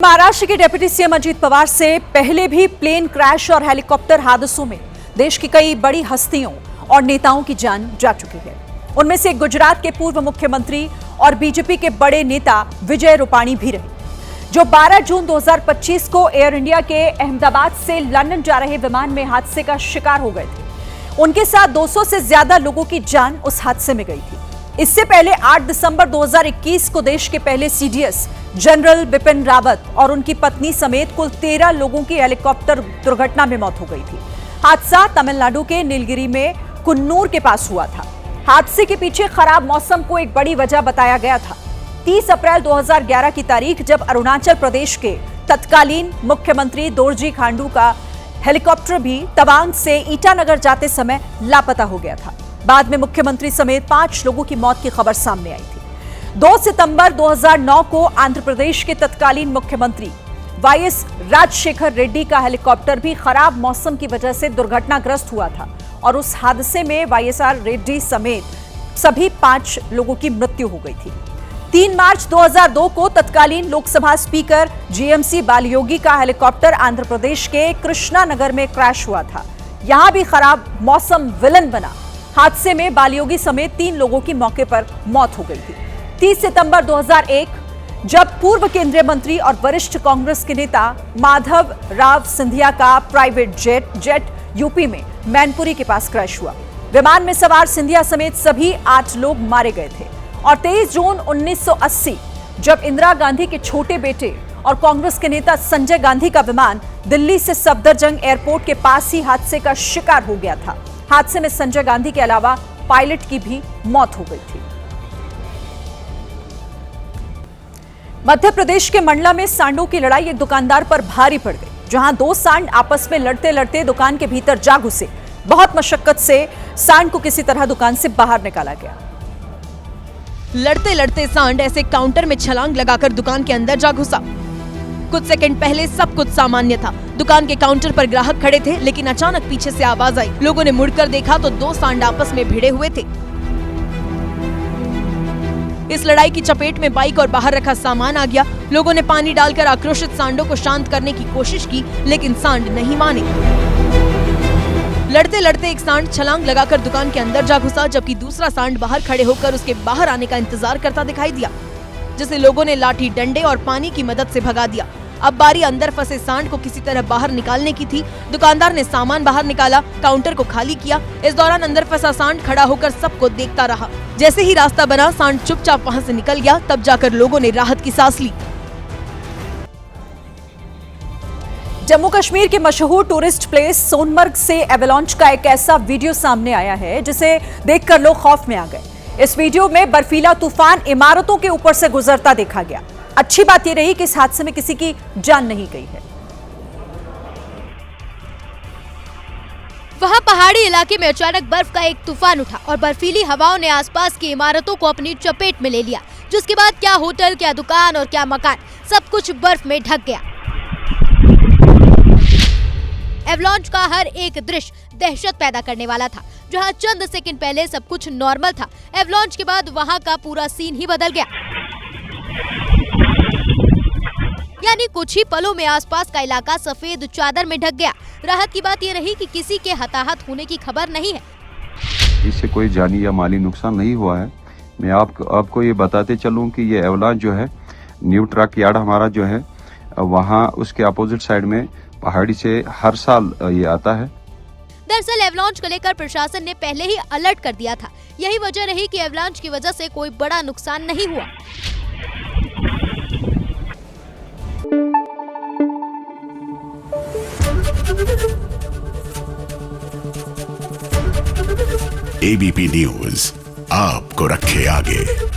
महाराष्ट्र के deputy CM Ajit Pawar से पहले भी प्लेन क्रैश और हेलीकॉप्टर हादसों में देश की कई बड़ी हस्तियों और नेताओं की जान जा चुकी है। उनमें से गुजरात के पूर्व मुख्यमंत्री और बीजेपी के बड़े नेता विजय रूपाणी भी रहे, जो 12 जून 2025 को एयर इंडिया के अहमदाबाद से लंदन जा रहे विमान में हादसे का शिकार हो गए थे। उनके साथ 200 से ज्यादा लोगों की जान उस हादसे में गई थी। इससे पहले 8 दिसंबर 2021 को देश के पहले सीडीएस जनरल बिपिन रावत और उनकी पत्नी समेत कुल 13 लोगों की हेलीकॉप्टर दुर्घटना में मौत हो गई थी। हादसा तमिलनाडु के नीलगिरी में कुन्नूर के पास हुआ था। हादसे के पीछे खराब मौसम को एक बड़ी वजह बताया गया था। 30 अप्रैल 2011 की तारीख, जब अरुणाचल प्रदेश के तत्कालीन मुख्यमंत्री दोरजी खांडू का हेलीकॉप्टर भी तवांग से ईटानगर जाते समय लापता हो गया था। बाद में मुख्यमंत्री समेत 5 लोगों की मौत की खबर सामने आई थी। 2 सितंबर 2009 को आंध्र प्रदेश के तत्कालीन मुख्यमंत्री वाईएस राजशेखर रेड्डी का हेलीकॉप्टर भी खराब मौसम की वजह से दुर्घटनाग्रस्त हुआ था और उस हादसे में वाईएसआर रेड्डी समेत सभी 5 लोगों की मृत्यु हो गई थी। 3 मार्च 2002 को तत्कालीन लोकसभा स्पीकर जीएमसी बालयोगी का हेलीकॉप्टर आंध्र प्रदेश के कृष्णा नगर में क्रैश हुआ था। यहां भी खराब मौसम विलन बना। हादसे में बालयोगी समेत 3 लोगों की मौके पर मौत हो गई थी। 30 सितंबर 2001, जब पूर्व केंद्रीय मंत्री और वरिष्ठ कांग्रेस के नेता माधव राव सिंधिया का प्राइवेट जेट यूपी में मैनपुरी के पास क्रैश हुआ। विमान में सवार सिंधिया समेत सभी 8 लोग मारे गए थे। और 23 जून 1980, जब इंदिरा गांधी के छोटे बेटे और कांग्रेस के नेता संजय गांधी का विमान दिल्ली से सफदरजंग एयरपोर्ट के पास ही हादसे का शिकार हो गया था। हादसे में संजय गांधी के अलावा पायलट की भी मौत हो गई थी। मध्य प्रदेश के मंडला में सांडों की लड़ाई एक दुकानदार पर भारी पड़ गई, जहां 2 सांड आपस में लड़ते लड़ते दुकान के भीतर जा घुसे। बहुत मशक्कत से सांड को किसी तरह दुकान से बाहर निकाला गया। लड़ते लड़ते सांड ऐसे काउंटर में छलांग लगाकर दुकान के अंदर जा घुसा। कुछ सेकंड पहले सब कुछ सामान्य था। दुकान के काउंटर पर ग्राहक खड़े थे, लेकिन अचानक पीछे से आवाज आई। लोगों ने मुड़कर देखा तो 2 सांड आपस में भिड़े हुए थे। इस लड़ाई की चपेट में बाइक और बाहर रखा सामान आ गया। लोगों ने पानी डालकर आक्रोशित सांडों को शांत करने की कोशिश की, लेकिन सांड नहीं माने। लड़ते लड़ते एक सांड छलांग लगाकर दुकान के अंदर जा घुसा, जबकि दूसरा सांड बाहर खड़े होकर उसके बाहर आने का इंतजार करता दिखाई दिया, जिसे लोगों ने लाठी डंडे और पानी की मदद से भगा दिया। अब बारी अंदर फंसे सांड को किसी तरह बाहर निकालने की थी। दुकानदार ने सामान बाहर निकाला, काउंटर को खाली किया। इस दौरान अंदर फंसा सांड खड़ा होकर सबको देखता रहा। जैसे ही रास्ता बना, सांड चुपचाप वहां से निकल गया। तब जाकर लोगों ने राहत की सांस ली। जम्मू कश्मीर के मशहूर टूरिस्ट प्लेस सोनमर्ग से एवलांच का एक ऐसा वीडियो सामने आया है जिसे देखकर लोग खौफ में आ गए। इस वीडियो में बर्फीला तूफान इमारतों के ऊपर से गुजरता देखा गया। अच्छी बात यह रही कि इस हादसे में किसी की जान नहीं गई है। वहां पहाड़ी इलाके में अचानक बर्फ का एक तूफान उठा और बर्फीली हवाओं ने आसपास की इमारतों को अपनी चपेट में ले लिया, जिसके बाद क्या होटल, क्या दुकान और क्या मकान, सब कुछ बर्फ में ढक गया। एवलांच का हर एक दृश्य दहशत पैदा करने वाला था। जहां चंद सेकंड पहले सब कुछ नॉर्मल था, एवलांच के बाद वहां का पूरा सीन ही बदल गया। यानी कुछ ही पलों में आसपास का इलाका सफेद चादर में ढक गया। राहत की बात यह रही कि किसी के हताहत होने की खबर नहीं है। इससे कोई जानी या माली नुकसान नहीं हुआ है। मैं आपको ये बताते चलूं कि ये एवलांच जो है, न्यू ट्रक यार्ड हमारा जो है, वहाँ उसके अपोजिट साइड में पहाड़ी से हर साल ये आता है। दरअसल एवलांच को लेकर प्रशासन ने पहले ही अलर्ट कर दिया था। यही वजह रही कि एवलांच की वजह से कोई बड़ा नुकसान नहीं हुआ। एबीपी न्यूज आपको रखे आगे।